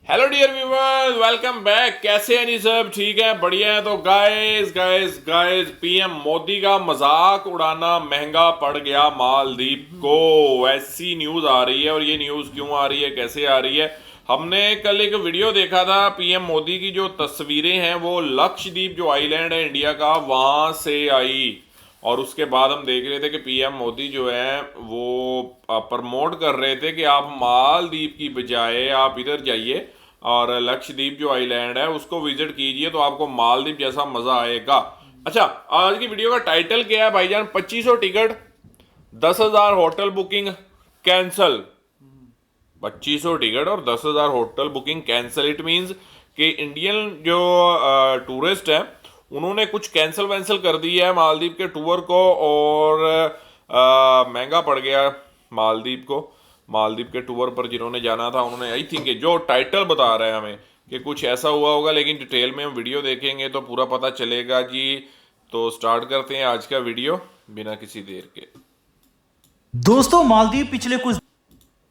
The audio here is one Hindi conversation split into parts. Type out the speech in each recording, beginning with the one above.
Hello dear viewers, welcome back. कैसे हैं जी सब? ठीक है, बढ़िया है। तो guys guys guys PM Modi का मजाक उड़ाना महंगा पड़ गया मालदीव को, ऐसी न्यूज आ रही है। और ये न्यूज क्यों आ रही है, कैसे आ रही है? हमने कल एक वीडियो देखा था, पीएम मोदी की जो तस्वीरें हैं वो लक्षद्वीप जो आइलैंड है इंडिया का, वहां से आई। और उसके बाद हम देख रहे थे कि पीएम मोदी जो है वो प्रमोट कर रहे थे कि आप मालदीव की बजाय आप इधर जाइए और लक्षद्वीप जो आइलैंड है उसको विजिट कीजिए, तो आपको मालदीव जैसा मजा आएगा। अच्छा, आज की वीडियो का टाइटल क्या है भाईजान? 2500 ticket, 10,000 hotel booking cancel. 2500 ticket और 10,000 hotel booking cancel. It means कि इंडियन जो टूरिस्ट है उन्होंने कुछ कैंसिल वैंसिल कर दिया है मालदीव के टूर को, और महंगा पड़ गया मालदीव के टूर पर जिन्होंने जाना था उन्होंने, आई थिंक जो टाइटल बता रहा है हमें कि कुछ ऐसा हुआ होगा, लेकिन डिटेल में हम वीडियो देखेंगे तो पूरा पता चलेगा जी। तो स्टार्ट करते हैं आज का वीडियो बिना किसी देर के। दोस्तों, मालदीव पिछले कुछ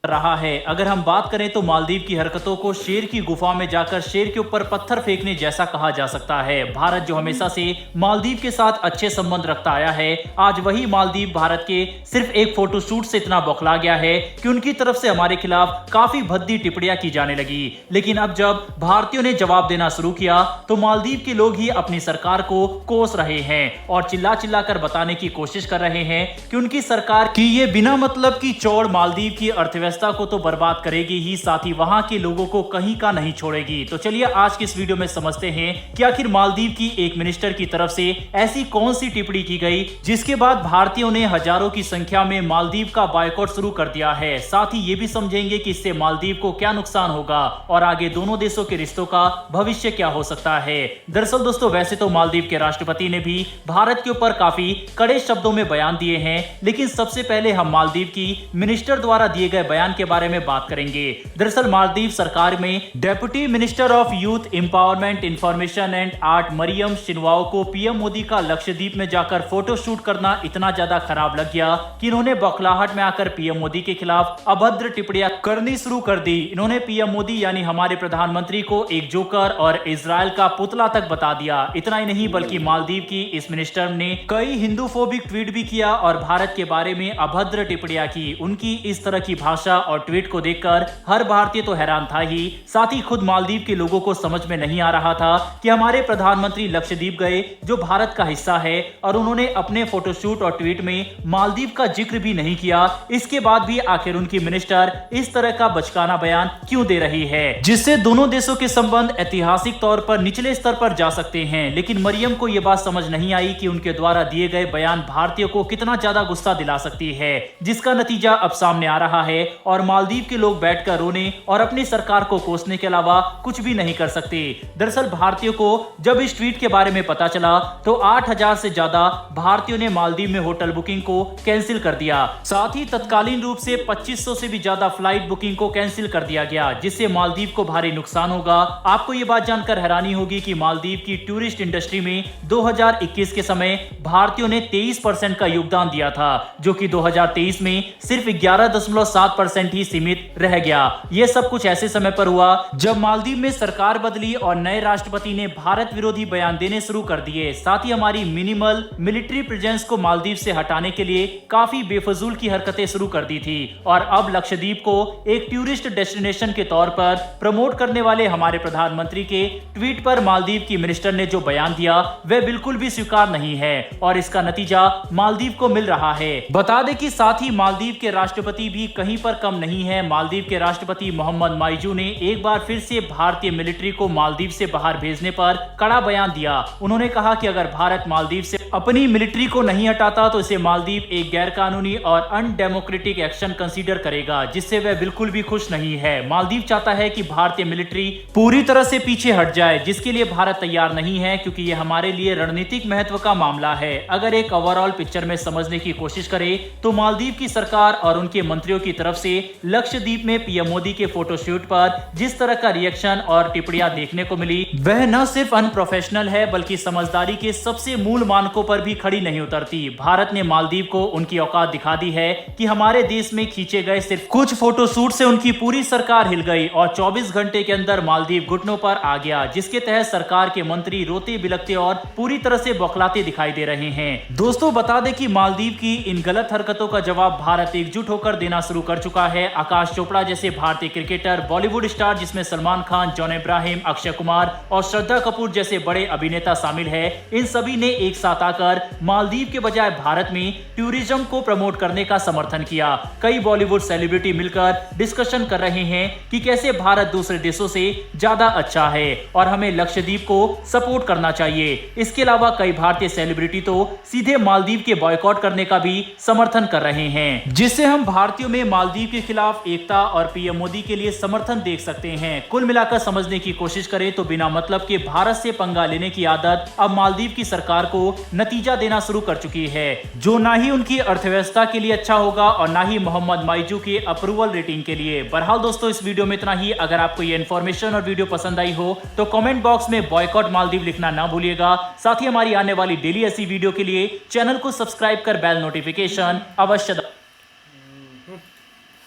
रहा है। अगर हम बात करें तो मालदीव की हरकतों को शेर की गुफा में जाकर शेर के ऊपर पत्थर फेंकने जैसा कहा जा सकता है। भारत जो हमेशा से मालदीव के साथ अच्छे संबंध रखता आया है, आज वही मालदीव भारत के सिर्फ एक फोटो शूट से इतना बौखला गया है कि उनकी तरफ से हमारे खिलाफ काफी भद्दी टिप्पणियां की जाने लगी। लेकिन अब जब भारतीयों ने जवाब देना शुरू किया तो मालदीव के लोग ही अपनी सरकार को कोस रहे हैं और चिल्ला चिल्ला कर बताने की कोशिश कर रहे हैं कि उनकी सरकार की ये बिना मतलब की चौड़ मालदीव की अर्थव्यवस्था को तो बर्बाद करेगी ही, साथ ही वहां के लोगों को कहीं का नहीं छोड़ेगी। तो चलिए आज की इस वीडियो में समझते हैं कि आखिर मालदीव की एक मिनिस्टर की तरफ से ऐसी कौन सी टिप्पणी की गई जिसके बाद भारतीयों ने हजारों की संख्या में मालदीव का बायकॉट शुरू कर दिया है। साथ ही ये भी समझेंगे कि इससे मालदीव को क्या नुकसान होगा और आगे दोनों देशों के रिश्तों का भविष्य क्या हो सकता है। दरअसल दोस्तों, वैसे तो मालदीव के राष्ट्रपति ने भी भारत के ऊपर काफी कड़े शब्दों में बयान दिए हैं, लेकिन सबसे पहले हम मालदीव की मिनिस्टर द्वारा दिए गए बयान के बारे में बात करेंगे। दरअसल मालदीव सरकार में deputy minister of youth empowerment, information and art Mariyam Shiuna को पीएम मोदी का लक्षद्वीप में जाकर फोटो शूट करना इतना ज्यादा खराब लग गया कि इन्होंने बौखलाहट में आकर पीएम मोदी के खिलाफ अभद्र टिप्पणियां करनी शुरू कर दी। इन्होंने पीएम मोदी यानी हमारे प्रधानमंत्री को एक जोकर और इजराइल का पुतला तक बता दिया। इतना ही नहीं बल्कि मालदीव की इस मिनिस्टर ने कई हिंदूफोबिक ट्वीट भी किया और भारत के बारे में अभद्र टिप्पणियां की। उनकी इस तरह की भाषा और ट्वीट को देखकर हर भारतीय तो हैरान था ही, साथ ही खुद मालदीव के लोगों को समझ में नहीं आ रहा था कि हमारे प्रधानमंत्री लक्षद्वीप गए जो भारत का हिस्सा है और उन्होंने अपने फोटोशूट और ट्वीट में मालदीव का जिक्र भी नहीं किया। इसके बाद भी आखिर उनकी मिनिस्टर इस तरह का बचकाना बयान क्यों दे रही है, जिससे दोनों देशों के संबंध ऐतिहासिक तौर पर निचले स्तर पर जा सकते हैं। लेकिन मरियम को यह बात समझ नहीं आई कि उनके द्वारा दिए गए बयान भारतीयों को कितना ज्यादा गुस्सा दिला सकती है, जिसका नतीजा अब सामने आ रहा है और मालदीव के लोग बैठकर रोने और अपनी सरकार को कोसने के अलावा कुछ भी नहीं कर सकते। दरअसल भारतीयों को जब इस ट्वीट के बारे में पता चला तो 8,000 से ज्यादा भारतीयों ने मालदीव में होटल बुकिंग को कैंसिल कर दिया। साथ ही तत्कालीन रूप से 2500 से भी ज्यादा फ्लाइट बुकिंग को कैंसिल कर दिया गया, जिससे मालदीव को भारी नुकसान होगा। आपको यह बात जानकर हैरानी होगी कि मालदीव की टूरिस्ट इंडस्ट्री में 2021 के समय भारतीयों ने 23% का योगदान दिया था, जो कि 2023 में सिर्फ 11.7% ही सीमित रह गया। यह सब कुछ ऐसे समय पर हुआ जब मालदीव में सरकार बदली और नए राष्ट्रपति ने भारत विरोधी बयान देने शुरू कर दिए। साथ ही हमारी मिनिमल मिलिट्री प्रेजेंस को मालदीव से हटाने के लिए काफी बेफजूल की हरकतें शुरू कर दी थी और अब लक्षद्वीप को एक टूरिस्ट डेस्टिनेशन के तौर पर प्रमोट करने वाले हमारे प्रधानमंत्री के ट्वीट पर मालदीव की मिनिस्टर ने जो बयान दिया वह बिल्कुल भी स्वीकार नहीं है और इसका नतीजा मालदीव को मिल रहा है। बता दें कि साथ ही मालदीव के राष्ट्रपति भी कहीं पर कम नहीं है। मालदीव के राष्ट्रपति मोहम्मद माइजू ने एक बार फिर से भारतीय मिलिट्री को मालदीव से बाहर भेजने पर कड़ा बयान दिया। उन्होंने कहा कि अगर भारत मालदीव से अपनी मिलिट्री को नहीं हटाता तो इसे मालदीव एक गैर कानूनी और अनडेमोक्रेटिक एक्शन कंसीडर करेगा, जिससे वह बिल्कुल भी खुश नहीं है। मालदीव चाहता है कि भारतीय मिलिट्री पूरी तरह से पीछे हट जाए, जिसके लिए भारत तैयार नहीं है, क्योंकि यह हमारे लिए रणनीतिक महत्व का मामला है। अगर एक ओवरऑल पिक्चर में समझने की कोशिश करें तो मालदीव की सरकार और उनके मंत्रियों की तरफ से लक्षद्वीप में पीएम मोदी के फोटोशूट पर जिस तरह का रिएक्शन और टिप्पणियां देखने को मिली वह न सिर्फ अनप्रोफेशनल है बल्कि समझदारी के सबसे मूल मानकों सड़कों पर भी खड़ी नहीं उतरती। भारत ने मालदीव को उनकी औकात दिखा दी है कि हमारे देश में खींचे गए सिर्फ कुछ फोटो शूट से उनकी पूरी सरकार हिल गई और 24 घंटे के अंदर मालदीव घुटनों पर आ गया, जिसके तहत सरकार के मंत्री रोते बिलखते और पूरी तरह से बौखलाते दिखाई दे रहे हैं। दोस्तों बता दें कि मालदीव की इन गलत हरकतों का जवाब भारत एकजुट होकर देना शुरू कर चुका है। आकाश चोपड़ा जैसे भारतीय क्रिकेटर, बॉलीवुड स्टार जिसमें सलमान खान, जॉन इब्राहिम, अक्षय कुमार और श्रद्धा कपूर जैसे बड़े अभिनेता शामिल है, इन सभी ने एक साथ आकर मालदीव के बजाय भारत में टूरिज्म को प्रमोट करने का समर्थन किया। कई बॉलीवुड सेलिब्रिटी मिलकर डिस्कशन कर रहे हैं कि कैसे भारत दूसरे देशों से ज्यादा अच्छा है और हमें लक्षद्वीप को सपोर्ट करना चाहिए। इसके अलावा कई भारतीय सेलिब्रिटी तो सीधे मालदीव के बॉयकॉट करने का भी समर्थन कर रहे हैं, जिससे हम भारतीयों में मालदीव के खिलाफ एकता और पीएम मोदी के लिए समर्थन देख सकते हैं। कुल मिलाकर समझने की कोशिश करें तो बिना मतलब के भारत से पंगा लेने की आदत अब मालदीव की सरकार को नतीजा देना शुरू कर चुकी है, जो ना ही उनकी अर्थव्यवस्था के लिए अच्छा होगा और ना ही मोहम्मद माइजू के अप्रूवल रेटिंग के लिए। बहरहाल दोस्तों इस वीडियो में इतना ही। अगर आपको ये इन्फॉर्मेशन और वीडियो पसंद आई हो तो कमेंट बॉक्स में बॉयकॉट मालदीव लिखना ना भूलिएगा। साथ ही हमारी आने वाली डेली ऐसी वीडियो के लिए चैनल को सब्सक्राइब कर बेल नोटिफिकेशन अवश्य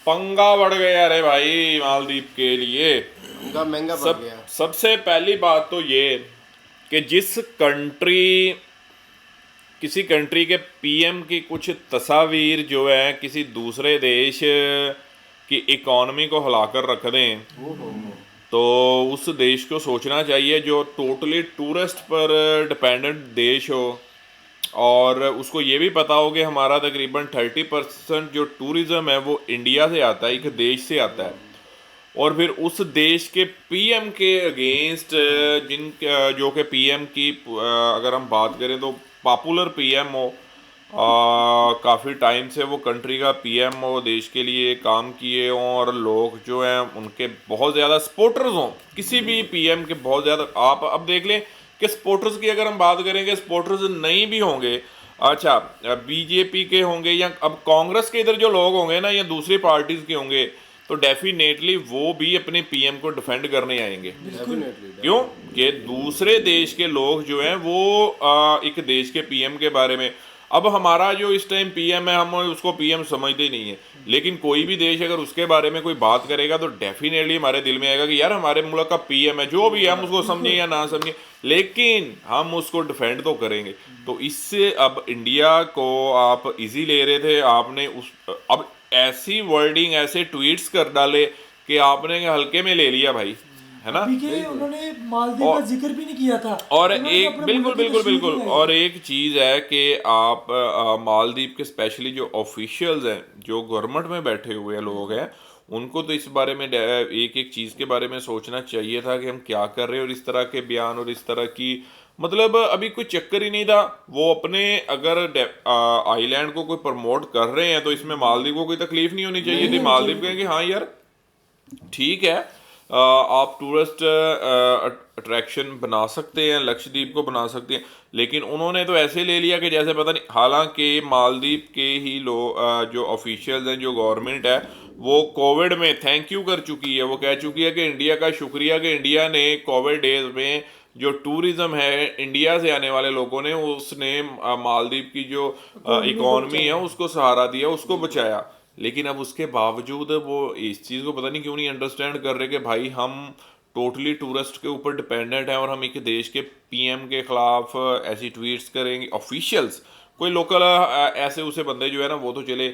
पंगा बढ़ गया रे भाई मालदीव के लिए। महंगा पड़ गया। सबसे पहली बात तो ये कि किसी कंट्री के पीएम की कुछ तस्वीर जो है किसी दूसरे देश की इकॉनमी को हिलाकर रख दें, तो उस देश को सोचना चाहिए जो टोटली टूरिस्ट पर डिपेंडेंट देश हो और उसको ये भी पता हो कि हमारा तकरीबन 30% जो टूरिज़्म है वो इंडिया से आता है, एक देश से आता है, और फिर उस देश के पीएम के अगेंस्ट जो कि पीएम की अगर हम बात करें तो पॉपुलर पीएम हो, काफ़ी टाइम से वो कंट्री का पीएम हो, देश के लिए काम किए हों और लोग जो हैं उनके बहुत ज़्यादा सपोर्टर्स हों, किसी भी पीएम के बहुत ज़्यादा। आप अब देख लें कि सपोर्टर्स की अगर हम बात करेंगे, सपोर्टर्स नहीं भी होंगे, अच्छा बीजेपी के होंगे या अब कांग्रेस के इधर जो लोग होंगे ना या दूसरी पार्टीज के होंगे, तो डेफिनेटली वो भी अपने पीएम को डिफेंड करने आएंगे। क्यों कि दूसरे देश के लोग जो हैं वो एक देश के पीएम के बारे में, अब हमारा जो इस टाइम पीएम है हम उसको पीएम समझते ही नहीं है, लेकिन कोई भी देश अगर उसके बारे में कोई बात करेगा तो डेफिनेटली हमारे दिल में आएगा कि यार हमारे मुल्क का पीएम है, जो भी है हम उसको समझें या ना समझें, लेकिन हम उसको डिफेंड तो करेंगे। तो इससे अब इंडिया को आप इजी ले रहे थे, आपने अब ऐसी वर्डिंग, ऐसे ट्वीट्स कर डाले कि आपने हल्के में ले लिया भाई, है ना। उन्होंने मालदीव का जिक्र भी नहीं किया था। और एक बिल्कुल और एक चीज़ है कि आप मालदीव के स्पेशली जो ऑफिशियल्स हैं, जो गवर्नमेंट में बैठे हुए लोग हैं, उनको तो इस बारे में एक एक चीज़ के बारे में सोचना चाहिए था कि हम क्या कर रहे हैं। और इस तरह के बयान और इस तरह की मतलब अभी कोई चक्कर ही नहीं था। वो अपने अगर आइलैंड को कोई प्रमोट कर रहे हैं तो इसमें मालदीव को कोई तकलीफ नहीं होनी चाहिए थी। मालदीव कहें कि हाँ यार ठीक है, आप टूरिस्ट अट्रैक्शन बना सकते हैं, लक्षद्वीप को बना सकते हैं, लेकिन उन्होंने तो ऐसे ले लिया कि जैसे पता नहीं। हालांकि मालदीव के ही जो ऑफिशियल्स हैं, जो गवर्नमेंट है, वो कोविड में थैंक यू कर चुकी है। वो कह चुकी है कि इंडिया का शुक्रिया कि इंडिया ने कोविड डेज में जो टूरिज़्म है इंडिया से आने वाले लोगों ने, उसने मालदीव की जो इकॉनमी है उसको सहारा दिया, उसको बचाया। लेकिन अब उसके बावजूद वो इस चीज़ को पता नहीं क्यों नहीं अंडरस्टैंड कर रहे कि भाई हम टोटली टूरिस्ट के ऊपर डिपेंडेंट हैं और हम एक देश के पीएम के खिलाफ ऐसी ट्वीट्स करेंगे। ऑफिशियल्स कोई लोकल ऐसे उसे बंदे जो है ना वो तो चले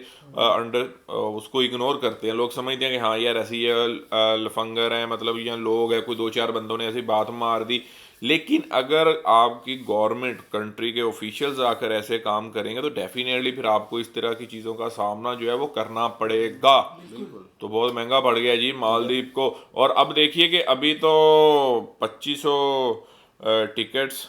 उसको इग्नोर करते हैं, लोग समझते हैं कि हाँ यार ऐसी लफंगर है, मतलब यहाँ लोग है, कोई दो चार बंदों ने ऐसी बात मार दी। लेकिन अगर आपकी गवर्नमेंट कंट्री के ऑफिशियल्स आकर ऐसे काम करेंगे तो डेफिनेटली फिर आपको इस तरह की चीज़ों का सामना जो है वो करना पड़ेगा। तो बहुत महंगा पड़ गया जी मालदीव को। और अब देखिए कि अभी तो 2500 टिकट्स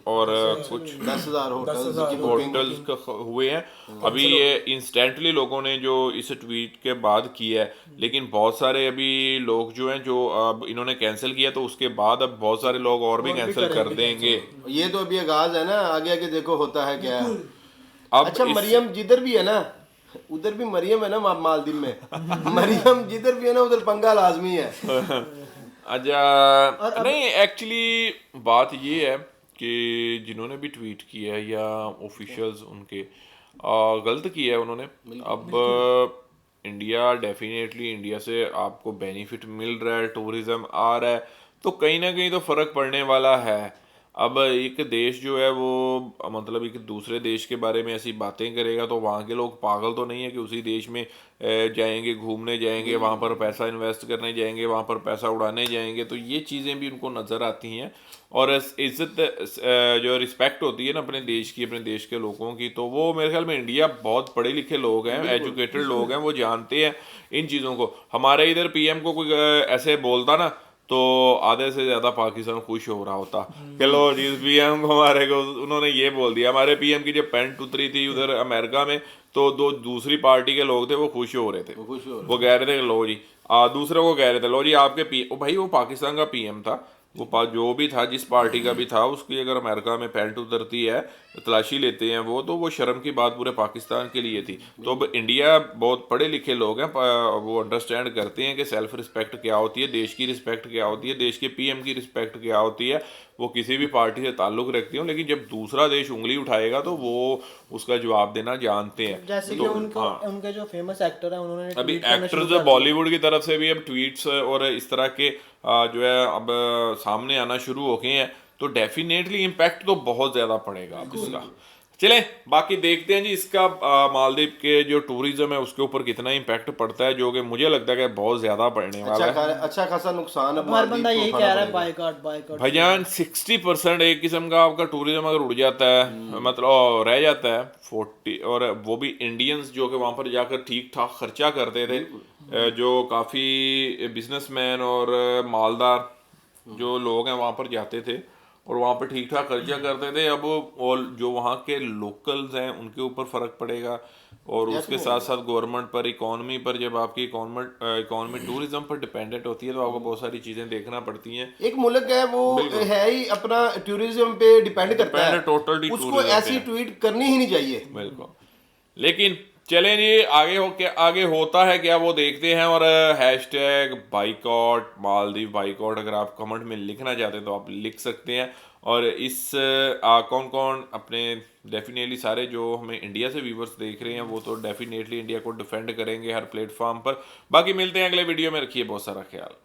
और कुछ 10,000 होटल्स हुए हैं। अभी ये इंस्टेंटली लोगों ने जो इस ट्वीट के बाद किया है, लेकिन बहुत सारे अभी लोग जो हैं जो अब इन्होंने कैंसिल किया, तो उसके बाद अब बहुत सारे लोग और भी कैंसिल कर देंगे। ये तो अभी आगाज है ना, आगे आगे देखो होता है क्या। अब अच्छा मरियम जिधर भी है ना, उधर भी मरियम है ना मालदीव में मरियम जिधर भी है ना उधर पंगा लाजमी है। अच्छा नहीं, एक्चुअली बात ये है कि जिन्होंने भी ट्वीट किया है या ऑफिशियल्स उनके गलत किया है उन्होंने। अब इंडिया डेफिनेटली, इंडिया से आपको बेनिफिट मिल रहा है, टूरिज्म आ रहा है, तो कहीं ना कहीं तो फ़र्क पड़ने वाला है। अब एक देश जो है वो मतलब एक दूसरे देश के बारे में ऐसी बातें करेगा तो वहाँ के लोग पागल तो नहीं है कि उसी देश में जाएंगे, घूमने जाएंगे, वहाँ पर पैसा इन्वेस्ट करने जाएंगे, वहाँ पर पैसा उड़ाने जाएंगे। तो ये चीज़ें भी उनको नज़र आती हैं। और इज़्ज़त जो रिस्पेक्ट होती है ना अपने देश की, अपने देश के लोगों की, तो वो मेरे ख्याल में इंडिया बहुत पढ़े लिखे लोग हैं, एजुकेटेड लोग हैं, वो जानते हैं इन चीज़ों को। हमारे इधर पीएम को कोई ऐसे बोलता ना तो आधे से ज्यादा पाकिस्तान खुश हो रहा होता कि लो जी पीएम को, हमारे को उन्होंने ये बोल दिया। हमारे पीएम की जब पैंट उतरी थी उधर अमेरिका में तो दो दूसरी पार्टी के लोग थे वो खुश हो रहे थे, वो कह रहे थे कि लो जी दूसरे को कह रहे थे लो जी आपके भाई वो पाकिस्तान का पीएम था, वो जो भी था, जिस पार्टी का भी था, उसकी अगर अमेरिका में पैंट उतरती है, तलाशी लेते हैं वो, तो वो शर्म की बात पूरे पाकिस्तान के लिए थी। तो अब इंडिया बहुत पढ़े लिखे लोग हैं, वो अंडरस्टैंड करते हैं कि सेल्फ रिस्पेक्ट क्या होती है, देश की रिस्पेक्ट क्या होती है, देश के पीएम की रिस्पेक्ट क्या होती है। वो किसी भी पार्टी से ताल्लुक़ रखती हो, लेकिन जब दूसरा देश उंगली उठाएगा तो वो उसका जवाब देना जानते हैं। जैसे कि उनके जो फेमस एक्टर हैं उन्होंने अभी एक्टर्स बॉलीवुड की तरफ से भी अब ट्वीट्स और इस तरह के जो है अब सामने आना शुरू हो गए हैं, तो डेफिनेटली इम्पैक्ट तो बहुत ज़्यादा पड़ेगा अब इसका। चलें बाकी देखते हैं जी इसका मालदीव के जो टूरिज्म है उसके ऊपर कितना इम्पैक्ट पड़ता है, जो कि मुझे लगता है कि बहुत ज़्यादा पड़ने वाला है। अच्छा खासा नुकसान है। हर बंदा यही कह रहा है बायकॉट भाईजान 60% एक किस्म का आपका टूरिज्म अगर उड़ जाता है, मतलब रह जाता है 40, और वो भी इंडियंस जो कि वहाँ पर जाकर ठीक ठाक खर्चा करते थे, जो काफ़ी बिजनेसमैन और मालदार जो लोग हैं वहाँ पर जाते थे और वहाँ पर ठीक ठाक खर्चा करते थे। अब और जो वहाँ के लोकल्स हैं उनके ऊपर फ़र्क पड़ेगा, और उसके साथ साथ गवर्नमेंट पर, इकॉनमी पर। जब आपकी इकॉनमी टूरिज्म पर डिपेंडेंट होती है तो आपको बहुत सारी चीज़ें देखना पड़ती हैं। एक मुल्क है वो है ही अपना टूरिज्म पे डिपेंड करता है, टोटली उसको ऐसी ट्वीट करनी ही नहीं चाहिए। बिल्कुल। लेकिन चलें जी आगे होता है क्या वो देखते हैं। और हैशटैग बाइकॉट मालदीव बाइकॉट अगर आप कमेंट में लिखना चाहते हैं तो आप लिख सकते हैं। और इस कौन कौन अपने डेफिनेटली सारे जो हमें इंडिया से व्यूवर्स देख रहे हैं वो तो डेफिनेटली इंडिया को डिफेंड करेंगे हर प्लेटफॉर्म पर। बाकी मिलते हैं अगले वीडियो में, रखिए बहुत सारा ख्याल।